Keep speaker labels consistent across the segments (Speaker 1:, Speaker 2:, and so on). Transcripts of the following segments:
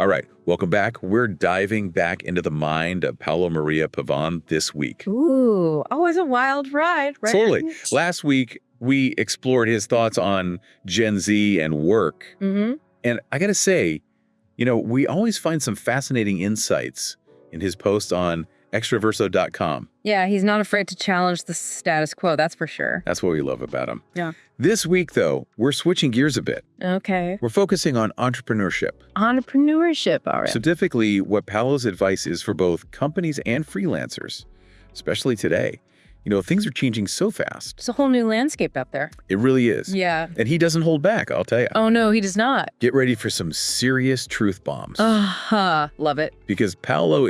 Speaker 1: All right, welcome back. We're diving back into the mind of Paolo Maria Pavan this week.
Speaker 2: Ooh, always a wild ride, right?
Speaker 1: Totally. Last week, we explored his thoughts on Gen Z and work.
Speaker 2: Mm-hmm.
Speaker 1: And I got to say, we always find some fascinating insights in his posts on extraverso.com.
Speaker 2: Yeah, he's not afraid to challenge the status quo, that's for sure.
Speaker 1: That's what we love about him.
Speaker 2: Yeah.
Speaker 1: This week, though, we're switching gears a bit.
Speaker 2: Okay.
Speaker 1: We're focusing on entrepreneurship.
Speaker 2: Entrepreneurship, all right.
Speaker 1: Specifically, what Paolo's advice is for both companies and freelancers, especially today. Things are changing so fast.
Speaker 2: It's a whole new landscape out there.
Speaker 1: It really is.
Speaker 2: Yeah.
Speaker 1: And he doesn't hold back, I'll tell you.
Speaker 2: Oh, no, he does not.
Speaker 1: Get ready for some serious truth bombs.
Speaker 2: Love it.
Speaker 1: Because Paolo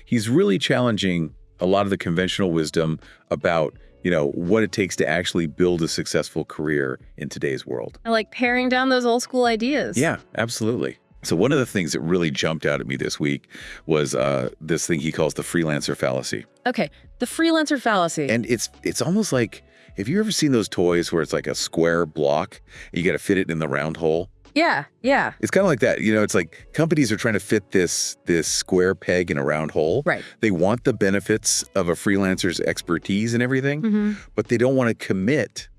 Speaker 1: he's really challenging a lot of the conventional wisdom about, what it takes to actually build a successful career in today's world.
Speaker 2: I like paring down those old school ideas.
Speaker 1: Yeah, absolutely. So one of the things that really jumped out at me this week was this thing he calls the Freelancer Fallacy.
Speaker 2: Okay, the Freelancer Fallacy.
Speaker 1: And it's almost like, have you ever seen those toys where it's like a square block, and you got to fit it in the round hole?
Speaker 2: Yeah.
Speaker 1: It's kind of like that. It's like companies are trying to fit this square peg in a round hole.
Speaker 2: Right.
Speaker 1: They want the benefits of a freelancer's expertise and everything, but they don't want to commit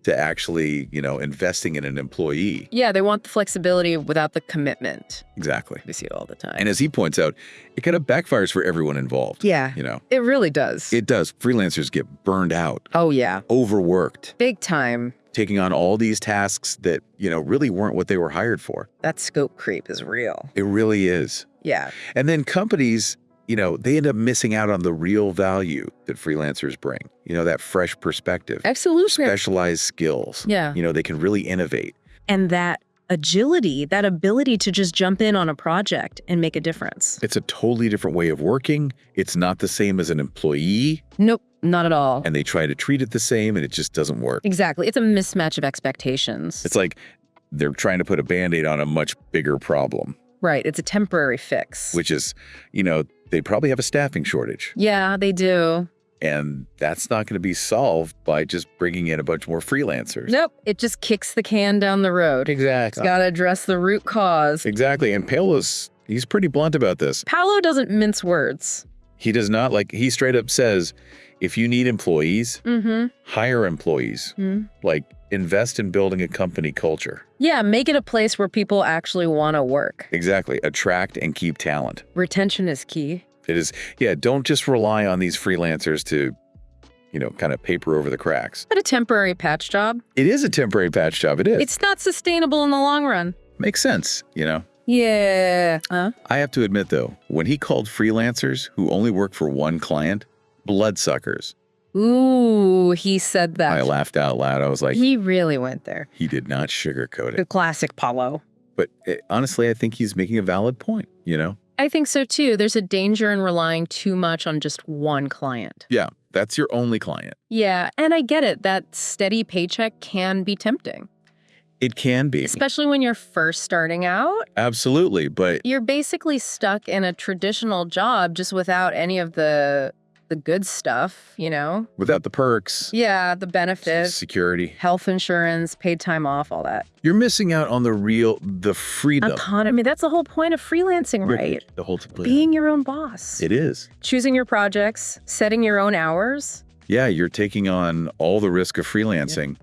Speaker 1: to actually, investing in an employee.
Speaker 2: Yeah, they want the flexibility without the commitment.
Speaker 1: Exactly.
Speaker 2: We see it all the time.
Speaker 1: And as he points out, it kind of backfires for everyone involved.
Speaker 2: Yeah. It really does.
Speaker 1: It does. Freelancers get burned out.
Speaker 2: Oh, yeah.
Speaker 1: Overworked.
Speaker 2: Big time.
Speaker 1: Taking on all these tasks that, really weren't what they were hired for.
Speaker 2: That scope creep is real.
Speaker 1: It really is.
Speaker 2: Yeah.
Speaker 1: And then companies, they end up missing out on the real value that freelancers bring. That fresh perspective.
Speaker 2: Absolutely.
Speaker 1: Specialized skills.
Speaker 2: Yeah.
Speaker 1: They can really innovate.
Speaker 2: And that agility, that ability to just jump in on a project and make a difference.
Speaker 1: It's a totally different way of working. It's not the same as an employee.
Speaker 2: Nope, not at all.
Speaker 1: And they try to treat it the same, and it just doesn't work.
Speaker 2: Exactly. It's a mismatch of expectations.
Speaker 1: It's like they're trying to put a Band-Aid on a much bigger problem.
Speaker 2: Right. It's a temporary fix.
Speaker 1: Which is, they probably have a staffing shortage.
Speaker 2: Yeah, they do.
Speaker 1: And that's not going to be solved by just bringing in a bunch more freelancers.
Speaker 2: Nope. It just kicks the can down the road.
Speaker 1: Exactly.
Speaker 2: It's got to address the root cause.
Speaker 1: Exactly. And he's pretty blunt about this.
Speaker 2: Paolo doesn't mince words.
Speaker 1: He does not. He straight up says, if you need employees, hire employees. Invest in building a company culture.
Speaker 2: Yeah, make it a place where people actually want to work.
Speaker 1: Exactly. Attract and keep talent.
Speaker 2: Retention is key.
Speaker 1: It is. Yeah, don't just rely on these freelancers to, kind of paper over the cracks.
Speaker 2: But a temporary patch job.
Speaker 1: It is a temporary patch job. It is.
Speaker 2: It's not sustainable in the long run.
Speaker 1: Makes sense,
Speaker 2: Yeah.
Speaker 1: I have to admit, though, when he called freelancers who only work for one client bloodsuckers.
Speaker 2: Ooh, he said that.
Speaker 1: I laughed out loud. I was like,
Speaker 2: he really went there.
Speaker 1: He did not sugarcoat it.
Speaker 2: The classic Paolo.
Speaker 1: But honestly, I think he's making a valid point,
Speaker 2: I think so, too. There's a danger in relying too much on just one client.
Speaker 1: Yeah, that's your only client.
Speaker 2: Yeah, and I get it. That steady paycheck can be tempting.
Speaker 1: It can be.
Speaker 2: Especially when you're first starting out.
Speaker 1: Absolutely, but
Speaker 2: you're basically stuck in a traditional job just without any of the good stuff,
Speaker 1: without the perks.
Speaker 2: Yeah, the benefits.
Speaker 1: Security.
Speaker 2: Health insurance, paid time off, all that.
Speaker 1: You're missing out on the freedom.
Speaker 2: Autonomy. That's the whole point of freelancing, right?
Speaker 1: The whole point.
Speaker 2: Being your own boss.
Speaker 1: It is.
Speaker 2: Choosing your projects, setting your own hours.
Speaker 1: Yeah, you're taking on all the risk of freelancing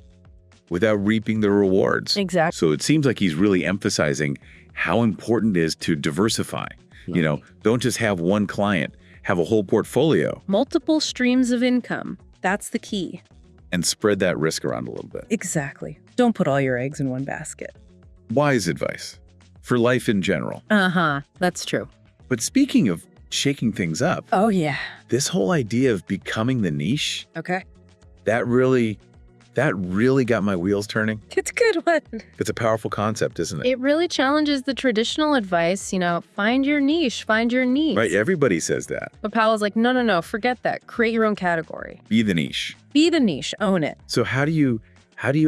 Speaker 1: without reaping the rewards.
Speaker 2: Exactly.
Speaker 1: So it seems like he's really emphasizing how important it is to diversify. Don't just have one client. Have a whole portfolio.
Speaker 2: Multiple streams of income. That's the key.
Speaker 1: And spread that risk around a little bit.
Speaker 2: Exactly. Don't put all your eggs in one basket.
Speaker 1: Wise advice for life in general.
Speaker 2: That's true.
Speaker 1: But speaking of shaking things up.
Speaker 2: Oh, yeah.
Speaker 1: This whole idea of becoming the niche.
Speaker 2: Okay.
Speaker 1: That really got my wheels turning.
Speaker 2: It's a good one.
Speaker 1: It's a powerful concept, isn't it?
Speaker 2: It really challenges the traditional advice, find your niche, find your niche.
Speaker 1: Right, everybody says that.
Speaker 2: But Paolo's like, no, forget that. Create your own category.
Speaker 1: Be the niche.
Speaker 2: Be the niche, own it.
Speaker 1: So how do you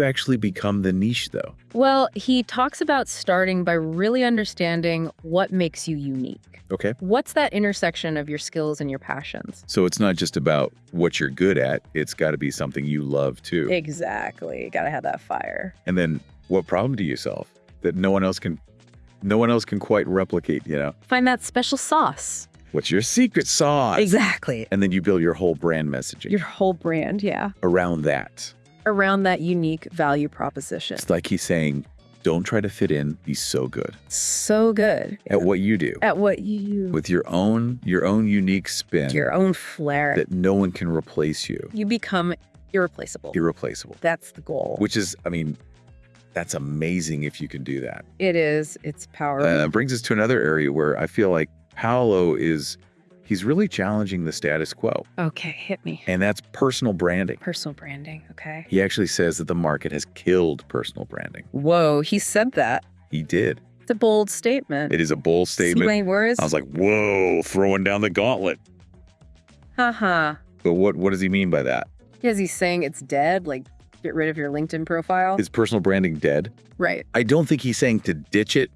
Speaker 1: actually become the niche, though?
Speaker 2: Well, he talks about starting by really understanding what makes you unique.
Speaker 1: Okay.
Speaker 2: What's that intersection of your skills and your passions?
Speaker 1: So it's not just about what you're good at. It's got to be something you love, too.
Speaker 2: Exactly. Got to have that fire.
Speaker 1: And then what problem do you solve that no one else can no one else can quite replicate, you know.
Speaker 2: Find that special sauce.
Speaker 1: What's your secret sauce?
Speaker 2: Exactly.
Speaker 1: And then you build your whole brand messaging.
Speaker 2: Your whole brand, yeah.
Speaker 1: Around that.
Speaker 2: Around that unique value proposition.
Speaker 1: It's like he's saying, don't try to fit in. Be so good.
Speaker 2: So good.
Speaker 1: At what you do.
Speaker 2: At what you do.
Speaker 1: With your own unique spin.
Speaker 2: Your own flair.
Speaker 1: That no one can replace you.
Speaker 2: You become irreplaceable.
Speaker 1: Irreplaceable.
Speaker 2: That's the goal.
Speaker 1: Which is, I mean, that's amazing if you can do that.
Speaker 2: It is. It's powerful.
Speaker 1: And that brings us to another area where I feel like Paolo he's really challenging the status quo.
Speaker 2: Okay, hit me.
Speaker 1: And that's personal branding.
Speaker 2: Personal branding, okay.
Speaker 1: He actually says that the market has killed personal branding.
Speaker 2: Whoa, he said that.
Speaker 1: He did.
Speaker 2: It's a bold statement.
Speaker 1: It is a bold statement.
Speaker 2: See my words?
Speaker 1: I was like, whoa, throwing down the gauntlet.
Speaker 2: Haha.
Speaker 1: But what does he mean by that?
Speaker 2: Because he's saying it's dead, like get rid of your LinkedIn profile.
Speaker 1: Is personal branding dead?
Speaker 2: Right.
Speaker 1: I don't think he's saying to ditch it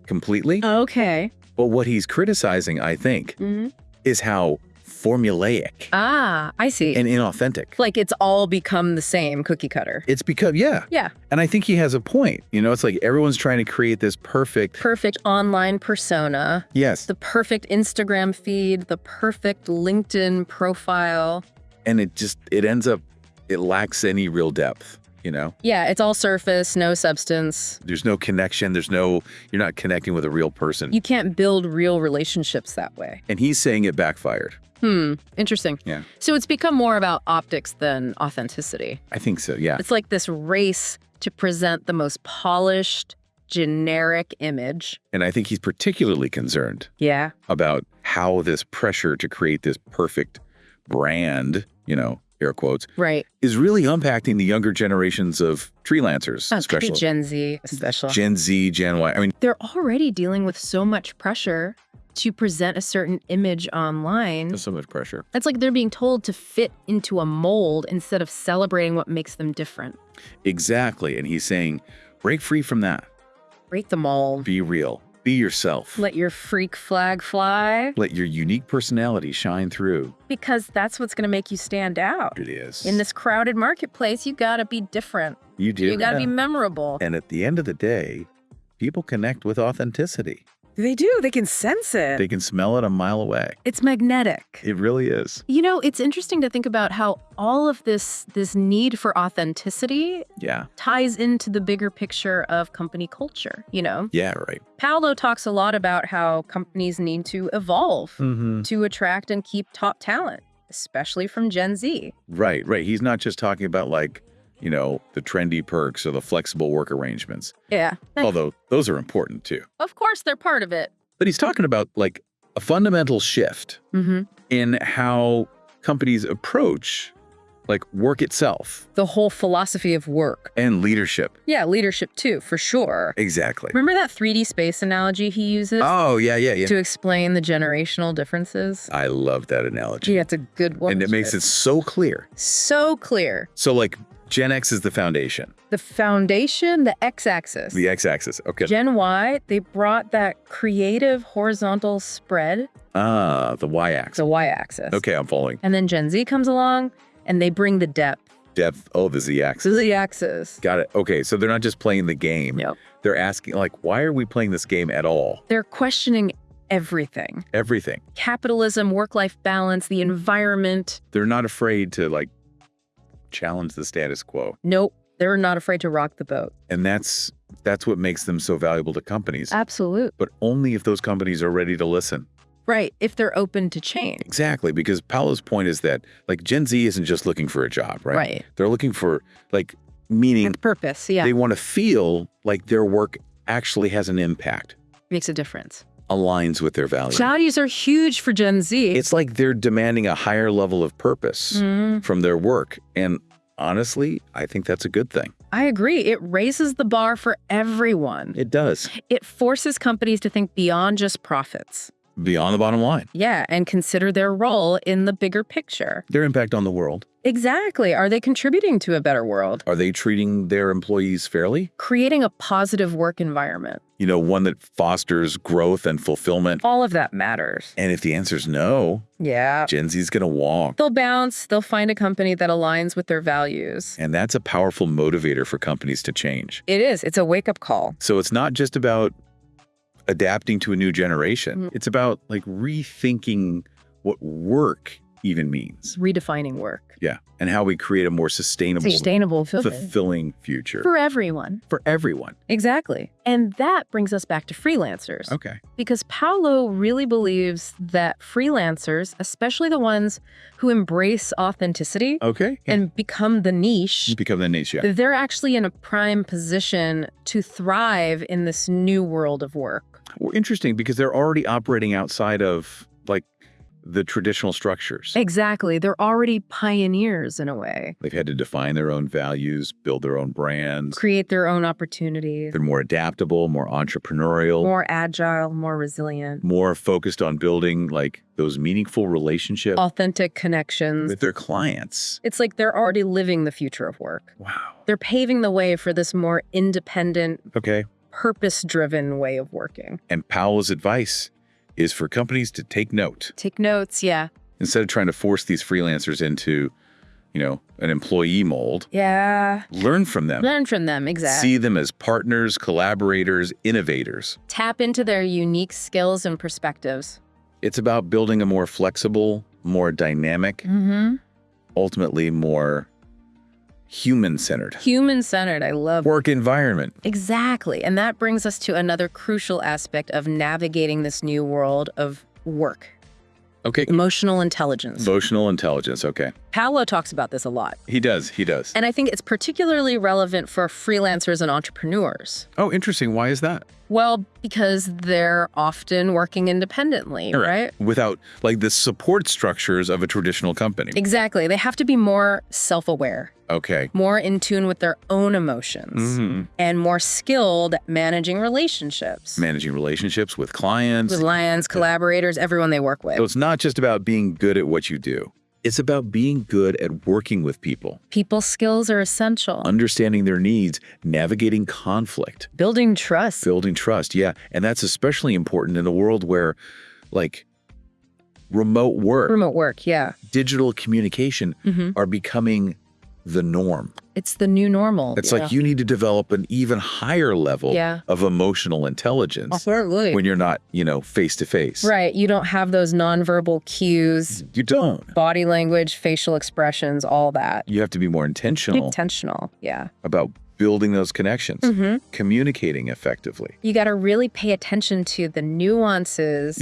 Speaker 1: completely.
Speaker 2: Okay.
Speaker 1: But what he's criticizing, I think, is how formulaic.
Speaker 2: Ah, I see.
Speaker 1: And inauthentic.
Speaker 2: Like it's all become the same cookie cutter.
Speaker 1: It's because, yeah.
Speaker 2: Yeah.
Speaker 1: And I think he has a point. You know, it's like everyone's trying to create this perfect
Speaker 2: online persona.
Speaker 1: Yes.
Speaker 2: The perfect Instagram feed, the perfect LinkedIn profile.
Speaker 1: And it ends up, it lacks any real depth. You know?
Speaker 2: Yeah, it's all surface, no substance.
Speaker 1: There's no connection. You're not connecting with a real person.
Speaker 2: You can't build real relationships that way.
Speaker 1: And he's saying it backfired.
Speaker 2: Interesting.
Speaker 1: Yeah.
Speaker 2: So it's become more about optics than authenticity.
Speaker 1: I think so, yeah.
Speaker 2: It's like this race to present the most polished, generic image.
Speaker 1: And I think he's particularly concerned about how this pressure to create this perfect brand, you know, air quotes, is really impacting the younger generations of freelancers, especially.
Speaker 2: Gen Z, especially.
Speaker 1: Gen Z, Gen Y. I mean,
Speaker 2: they're already dealing with so much pressure to present a certain image online.
Speaker 1: there's so much pressure.
Speaker 2: It's like they're being told to fit into a mold instead of celebrating what makes them different.
Speaker 1: Exactly. And he's saying, break free from that.
Speaker 2: Break the mold.
Speaker 1: Be real. Be yourself.
Speaker 2: Let your freak flag fly.
Speaker 1: Let your unique personality shine through.
Speaker 2: Because that's what's going to make you stand out.
Speaker 1: It is.
Speaker 2: In this crowded marketplace, you got to be different.
Speaker 1: You do.
Speaker 2: You got to be memorable.
Speaker 1: And at the end of the day, people connect with authenticity.
Speaker 2: They do. They can sense it.
Speaker 1: They can smell it a mile away.
Speaker 2: It's magnetic.
Speaker 1: It really is.
Speaker 2: You know, it's interesting to think about how all of this need for authenticity ties into the bigger picture of company culture, you know?
Speaker 1: Yeah, right.
Speaker 2: Paolo talks a lot about how companies need to evolve to attract and keep top talent, especially from Gen Z.
Speaker 1: Right, right. He's not just talking about like, you know, the trendy perks or the flexible work arrangements.
Speaker 2: Yeah.
Speaker 1: Although those are important too.
Speaker 2: Of course, they're part of it.
Speaker 1: But he's talking about like a fundamental shift in how companies approach like work itself.
Speaker 2: The whole philosophy of work.
Speaker 1: And leadership.
Speaker 2: Yeah, leadership too, for sure.
Speaker 1: Exactly.
Speaker 2: Remember that 3D space analogy he uses?
Speaker 1: Oh, yeah.
Speaker 2: To explain the generational differences?
Speaker 1: I love that analogy.
Speaker 2: Yeah, it's a good one.
Speaker 1: And it makes it so clear.
Speaker 2: So clear.
Speaker 1: So like Gen X is the foundation.
Speaker 2: The foundation, the X-axis.
Speaker 1: The X-axis, okay.
Speaker 2: Gen Y, they brought that creative horizontal spread.
Speaker 1: Ah, the Y-axis.
Speaker 2: The Y-axis.
Speaker 1: Okay, I'm following.
Speaker 2: And then Gen Z comes along, and they bring the depth.
Speaker 1: Depth, oh, the Z-axis.
Speaker 2: The Z-axis.
Speaker 1: Got it. Okay, so they're not just playing the game.
Speaker 2: Yep.
Speaker 1: They're asking, like, why are we playing this game at all?
Speaker 2: They're questioning everything.
Speaker 1: Everything.
Speaker 2: Capitalism, work-life balance, the environment.
Speaker 1: They're not afraid to, like, challenge the status quo.
Speaker 2: Nope. They're not afraid to rock the boat.
Speaker 1: And that's what makes them so valuable to companies.
Speaker 2: Absolutely.
Speaker 1: But only if those companies are ready to listen.
Speaker 2: Right. If they're open to change.
Speaker 1: Exactly. Because Paolo's point is that, like, Gen Z isn't just looking for a job, right?
Speaker 2: Right.
Speaker 1: They're looking for, like, meaning.
Speaker 2: With purpose, yeah.
Speaker 1: They want to feel like their work actually has an impact.
Speaker 2: Makes a difference.
Speaker 1: Aligns with their values.
Speaker 2: Values are huge for Gen Z.
Speaker 1: It's like they're demanding a higher level of purpose from their work. And honestly, I think that's a good thing.
Speaker 2: I agree. It raises the bar for everyone.
Speaker 1: It does.
Speaker 2: It forces companies to think beyond just profits.
Speaker 1: Beyond the bottom line.
Speaker 2: Yeah, and consider their role in the bigger picture.
Speaker 1: Their impact on the world.
Speaker 2: Exactly. Are they contributing to a better world?
Speaker 1: Are they treating their employees fairly?
Speaker 2: Creating a positive work environment.
Speaker 1: You know, one that fosters growth and fulfillment.
Speaker 2: All of that matters.
Speaker 1: And if the answer is no, Gen Z's going to walk.
Speaker 2: They'll bounce. They'll find a company that aligns with their values.
Speaker 1: And that's a powerful motivator for companies to change.
Speaker 2: It is. It's a wake-up call.
Speaker 1: So it's not just about adapting to a new generation. It's about like rethinking what work even means.
Speaker 2: Redefining work.
Speaker 1: Yeah. And how we create a more sustainable, fulfilling future.
Speaker 2: For everyone.
Speaker 1: For everyone.
Speaker 2: Exactly. And that brings us back to freelancers.
Speaker 1: Okay.
Speaker 2: Because Paolo really believes that freelancers, especially the ones who embrace authenticity and become the niche.
Speaker 1: Yeah.
Speaker 2: They're actually in a prime position to thrive in this new world of work.
Speaker 1: Well, interesting, because they're already operating outside of like the traditional structures.
Speaker 2: Exactly. They're already pioneers in a way.
Speaker 1: They've had to define their own values, build their own brands.
Speaker 2: Create their own opportunities.
Speaker 1: They're more adaptable, more entrepreneurial.
Speaker 2: More agile, more resilient.
Speaker 1: More focused on building like those meaningful relationships.
Speaker 2: Authentic connections.
Speaker 1: With their clients.
Speaker 2: It's like they're already living the future of work.
Speaker 1: Wow.
Speaker 2: They're paving the way for this more independent, purpose-driven way of working.
Speaker 1: And Paolo's advice is for companies to take note.
Speaker 2: Take notes, yeah.
Speaker 1: Instead of trying to force these freelancers into, you know, an employee mold.
Speaker 2: Yeah.
Speaker 1: Learn from them.
Speaker 2: Learn from them, exactly.
Speaker 1: See them as partners, collaborators, innovators.
Speaker 2: Tap into their unique skills and perspectives.
Speaker 1: It's about building a more flexible, more dynamic, ultimately more human-centered.
Speaker 2: Human-centered, I love
Speaker 1: work environment.
Speaker 2: Exactly. And that brings us to another crucial aspect of navigating this new world of work.
Speaker 1: Okay.
Speaker 2: Emotional intelligence.
Speaker 1: Emotional intelligence, okay.
Speaker 2: Paolo talks about this a lot.
Speaker 1: He does. And
Speaker 2: I think it's particularly relevant for freelancers and entrepreneurs.
Speaker 1: Oh, interesting. Why is that?
Speaker 2: Well, because they're often working independently, right?
Speaker 1: Without like the support structures of a traditional company.
Speaker 2: Exactly. They have to be more self-aware.
Speaker 1: Okay.
Speaker 2: More in tune with their own emotions. And more skilled at managing relationships.
Speaker 1: Managing relationships with clients.
Speaker 2: With clients, collaborators, everyone they work with.
Speaker 1: So it's not just about being good at what you do. It's about being good at working with people.
Speaker 2: People skills are essential.
Speaker 1: Understanding their needs, navigating conflict.
Speaker 2: Building trust.
Speaker 1: Building trust, yeah. And that's especially important in a world where, like, remote work,
Speaker 2: yeah.
Speaker 1: Digital communication are becoming the norm.
Speaker 2: It's the new normal.
Speaker 1: It's like you need to develop an even higher level of emotional intelligence when you're not, you know, face to face.
Speaker 2: Right. You don't have those nonverbal cues.
Speaker 1: You don't.
Speaker 2: Body language, facial expressions, all that.
Speaker 1: You have to be more intentional.
Speaker 2: Yeah.
Speaker 1: About building those connections, communicating effectively.
Speaker 2: You got to really pay attention to the nuances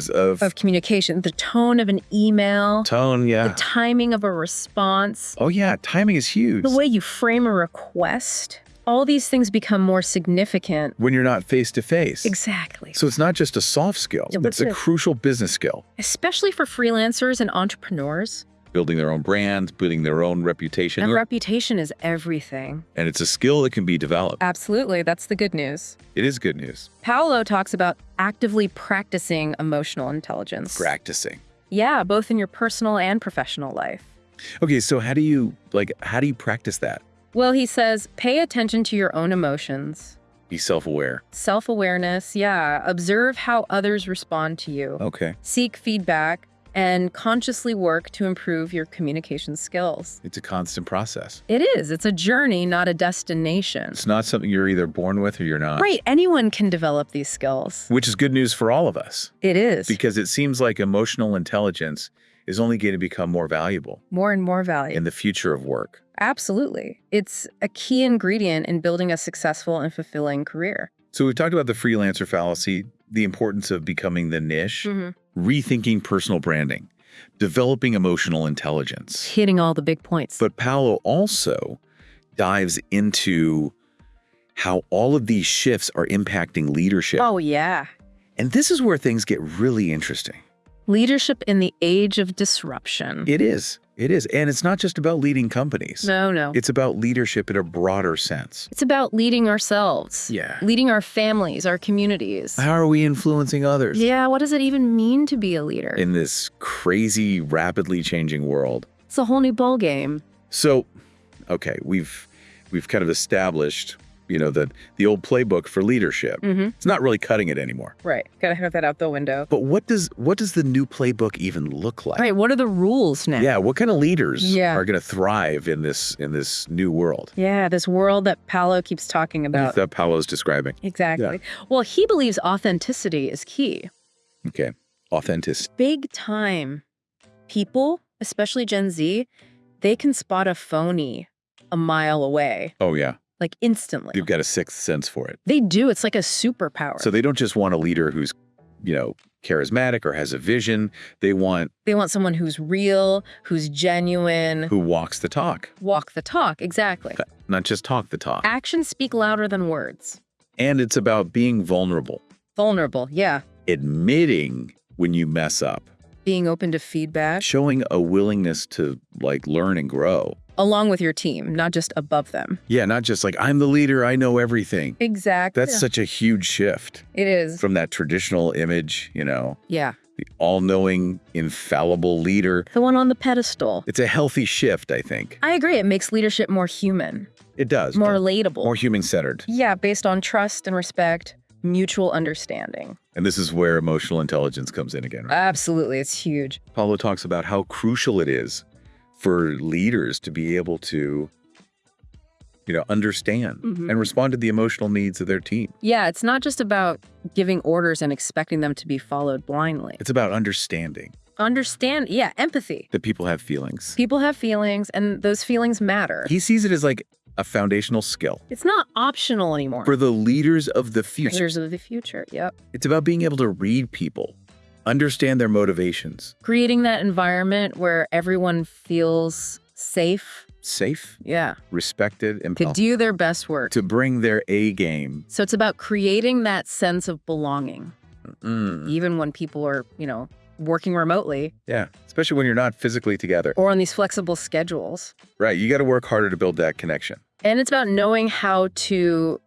Speaker 2: of communication, the tone of an email. The timing of a response.
Speaker 1: Oh, yeah. Timing is huge.
Speaker 2: The way you frame a request. All these things become more significant
Speaker 1: when you're not face to face.
Speaker 2: Exactly.
Speaker 1: So it's not just a soft skill. It's a crucial business skill.
Speaker 2: Especially for freelancers and entrepreneurs.
Speaker 1: Building their own brands, building their own reputation.
Speaker 2: And reputation is everything.
Speaker 1: And it's a skill that can be developed.
Speaker 2: Absolutely. That's the good news.
Speaker 1: It is good news.
Speaker 2: Practicing talks about actively practicing emotional intelligence.
Speaker 1: Practicing.
Speaker 2: Yeah, both in your personal and professional life.
Speaker 1: Okay, so how do you practice that?
Speaker 2: Well, he says, pay attention to your own emotions.
Speaker 1: Be self-aware.
Speaker 2: Self-awareness, yeah. Observe how others respond to you.
Speaker 1: Okay.
Speaker 2: Seek feedback. And consciously work to improve your communication skills.
Speaker 1: It's a constant process.
Speaker 2: It is. It's a journey, not a destination.
Speaker 1: It's not something you're either born with or you're not.
Speaker 2: Right. Anyone can develop these skills.
Speaker 1: Which is good news for all of us.
Speaker 2: It is.
Speaker 1: Because it seems like emotional intelligence is only going to become more valuable.
Speaker 2: More and more valuable.
Speaker 1: In the future of work.
Speaker 2: Absolutely. It's a key ingredient in building a successful and fulfilling career.
Speaker 1: So we've talked about the freelancer fallacy, the importance of becoming the niche, rethinking personal branding, developing emotional intelligence.
Speaker 2: Hitting all the big points.
Speaker 1: But Paolo also dives into how all of these shifts are impacting leadership.
Speaker 2: Oh, yeah.
Speaker 1: And this is where things get really interesting.
Speaker 2: Leadership in the age of disruption.
Speaker 1: It is. It is. And it's not just about leading companies.
Speaker 2: No.
Speaker 1: It's about leadership in a broader sense.
Speaker 2: It's about leading ourselves.
Speaker 1: Yeah.
Speaker 2: Leading our families, our communities.
Speaker 1: How are we influencing others?
Speaker 2: Yeah, what does it even mean to be a leader?
Speaker 1: In this crazy, rapidly changing world.
Speaker 2: It's a whole new ballgame.
Speaker 1: So, okay, we've kind of established, the old playbook for leadership. It's not really cutting it anymore.
Speaker 2: Right. Gotta have that out the window.
Speaker 1: But what does the new playbook even look like?
Speaker 2: Right. What are the rules now?
Speaker 1: Yeah. What kind of leaders are going to thrive in this new world?
Speaker 2: Yeah. This world that Paolo keeps talking about.
Speaker 1: That Paolo's describing.
Speaker 2: Exactly. Yeah. Well, he believes authenticity is key.
Speaker 1: Okay. Authenticity.
Speaker 2: Big time. People, especially Gen Z, they can spot a phony a mile away.
Speaker 1: Oh, yeah.
Speaker 2: Like instantly.
Speaker 1: They've got a sixth sense for it.
Speaker 2: They do. It's like a superpower.
Speaker 1: So they don't just want a leader who's, charismatic or has a vision. They want
Speaker 2: someone who's real, who's genuine.
Speaker 1: Who walks the talk.
Speaker 2: Walk the talk, exactly.
Speaker 1: Not just talk the talk.
Speaker 2: Actions speak louder than words.
Speaker 1: And it's about being vulnerable.
Speaker 2: Vulnerable, yeah.
Speaker 1: Admitting when you mess up.
Speaker 2: Being open to feedback.
Speaker 1: Showing a willingness to, learn and grow.
Speaker 2: Along with your team, not just above them.
Speaker 1: Yeah, not just I'm the leader, I know everything.
Speaker 2: Exactly.
Speaker 1: That's such a huge shift.
Speaker 2: It is.
Speaker 1: From that traditional image,
Speaker 2: Yeah.
Speaker 1: The all-knowing, infallible leader.
Speaker 2: The one on the pedestal.
Speaker 1: It's a healthy shift, I think.
Speaker 2: I agree. It makes leadership more human.
Speaker 1: It does.
Speaker 2: More relatable.
Speaker 1: More human-centered.
Speaker 2: Yeah, based on trust and respect, mutual understanding.
Speaker 1: And this is where emotional intelligence comes in again, right?
Speaker 2: Absolutely. It's huge.
Speaker 1: Paolo talks about how crucial it is for leaders to be able to, understand and respond to the emotional needs of their team.
Speaker 2: Yeah, it's not just about giving orders and expecting them to be followed blindly.
Speaker 1: It's about understanding.
Speaker 2: Empathy.
Speaker 1: That people have feelings.
Speaker 2: People have feelings, and those feelings matter.
Speaker 1: He sees it as a foundational skill.
Speaker 2: It's not optional anymore.
Speaker 1: For the leaders of the future.
Speaker 2: Leaders of the future, yep.
Speaker 1: It's about being able to read people, understand their motivations.
Speaker 2: Creating that environment where everyone feels safe.
Speaker 1: Safe?
Speaker 2: Yeah.
Speaker 1: Respected.
Speaker 2: To do their best work.
Speaker 1: To bring their A game.
Speaker 2: So it's about creating that sense of belonging. Even when people are, working remotely.
Speaker 1: Yeah, especially when you're not physically together.
Speaker 2: Or on these flexible schedules.
Speaker 1: Right, you got to work harder to build that connection.
Speaker 2: And it's about knowing how to,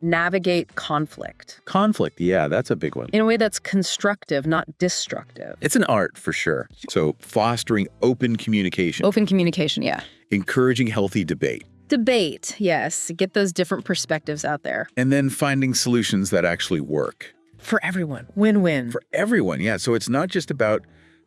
Speaker 2: navigate conflict.
Speaker 1: Conflict, yeah, that's a big one.
Speaker 2: In a way that's constructive, not destructive.
Speaker 1: It's an art for sure. So fostering open communication.
Speaker 2: Open communication, yeah.
Speaker 1: Encouraging healthy debate.
Speaker 2: Debate, yes. Get those different perspectives out there.
Speaker 1: And then finding solutions that actually work.
Speaker 2: For everyone. Win-win.
Speaker 1: For everyone, yeah. So it's not just about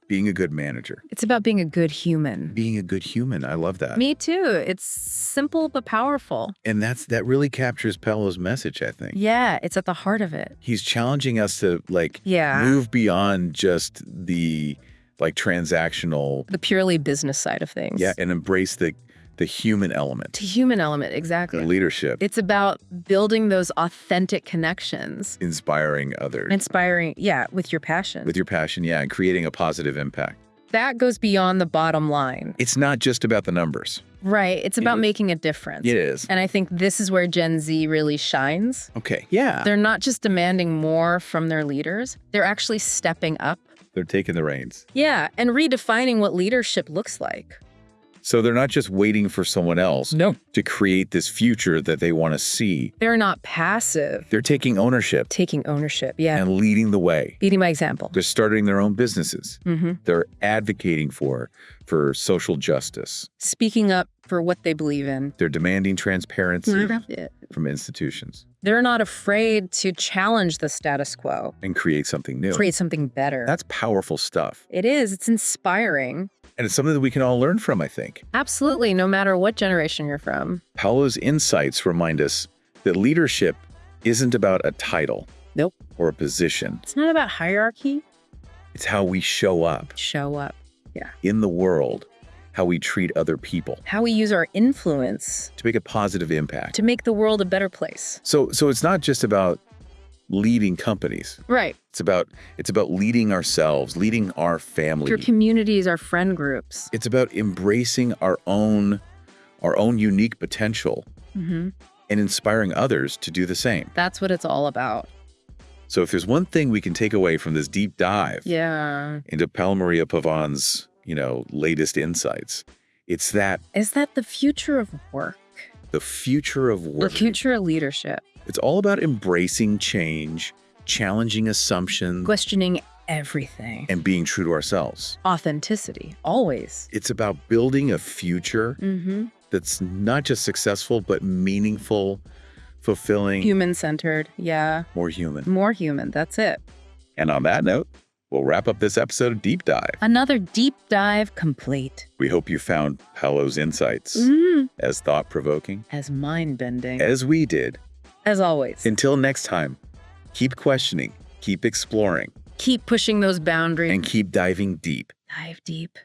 Speaker 1: being a good manager.
Speaker 2: It's about being a good human.
Speaker 1: Being a good human. I love that.
Speaker 2: Me too. It's simple but powerful.
Speaker 1: And that really captures Paolo's message, I think.
Speaker 2: Yeah, it's at the heart of it.
Speaker 1: He's challenging us to move beyond just the transactional.
Speaker 2: The purely business side of things.
Speaker 1: Yeah, and embrace the human element.
Speaker 2: The human element, exactly.
Speaker 1: The leadership.
Speaker 2: It's about building those authentic connections.
Speaker 1: Inspiring others.
Speaker 2: With your passion.
Speaker 1: With your passion, yeah, and creating a positive impact.
Speaker 2: That goes beyond the bottom line.
Speaker 1: It's not just about the numbers.
Speaker 2: Right. It's about making a difference.
Speaker 1: It is.
Speaker 2: And I think this is where Gen Z really shines.
Speaker 1: Okay, yeah.
Speaker 2: They're not just demanding more from their leaders. They're actually stepping up.
Speaker 1: They're taking the reins.
Speaker 2: Yeah, and redefining what leadership looks like.
Speaker 1: So they're not just waiting for someone else to create this future that they want to see.
Speaker 2: They're not passive.
Speaker 1: They're taking ownership.
Speaker 2: Yeah.
Speaker 1: And leading the way.
Speaker 2: Leading by example.
Speaker 1: They're starting their own businesses. They're advocating for social justice.
Speaker 2: Speaking up for what they believe in.
Speaker 1: They're demanding transparency from institutions.
Speaker 2: They're not afraid to challenge the status quo.
Speaker 1: And create something new.
Speaker 2: Create something better.
Speaker 1: That's powerful stuff.
Speaker 2: It is. It's inspiring.
Speaker 1: And it's something that we can all learn from, I think.
Speaker 2: Absolutely, no matter what generation you're from.
Speaker 1: Paolo's insights remind us that leadership isn't about a title.
Speaker 2: Nope.
Speaker 1: Or a position.
Speaker 2: It's not about hierarchy.
Speaker 1: It's how we show up.
Speaker 2: Yeah.
Speaker 1: In the world, how we treat other people.
Speaker 2: How we use our influence.
Speaker 1: To make a positive impact.
Speaker 2: To make the world a better place.
Speaker 1: So it's not just about leading companies.
Speaker 2: Right.
Speaker 1: It's about leading ourselves, leading our family.
Speaker 2: Your communities, our friend groups.
Speaker 1: It's about embracing our own unique potential and inspiring others to do the same.
Speaker 2: That's what it's all about.
Speaker 1: So if there's one thing we can take away from this deep dive into Paolo Maria Pavan's, latest insights, it's that.
Speaker 2: Is that the future of work?
Speaker 1: The future of work.
Speaker 2: The future of leadership.
Speaker 1: It's all about embracing change, challenging assumptions.
Speaker 2: Questioning everything.
Speaker 1: And being true to ourselves.
Speaker 2: Authenticity, always.
Speaker 1: It's about building a future that's not just successful, but meaningful fulfilling,
Speaker 2: human-centered. Yeah.
Speaker 1: More human.
Speaker 2: More human. That's it.
Speaker 1: And on that note, we'll wrap up this episode of Deep Dive.
Speaker 2: Another deep dive complete.
Speaker 1: We hope you found Paolo's insights as thought-provoking,
Speaker 2: as mind-bending,
Speaker 1: as we did.
Speaker 2: As always.
Speaker 1: Until next time, keep questioning, keep exploring.
Speaker 2: Keep pushing those boundaries.
Speaker 1: And keep diving deep.
Speaker 2: Dive deep.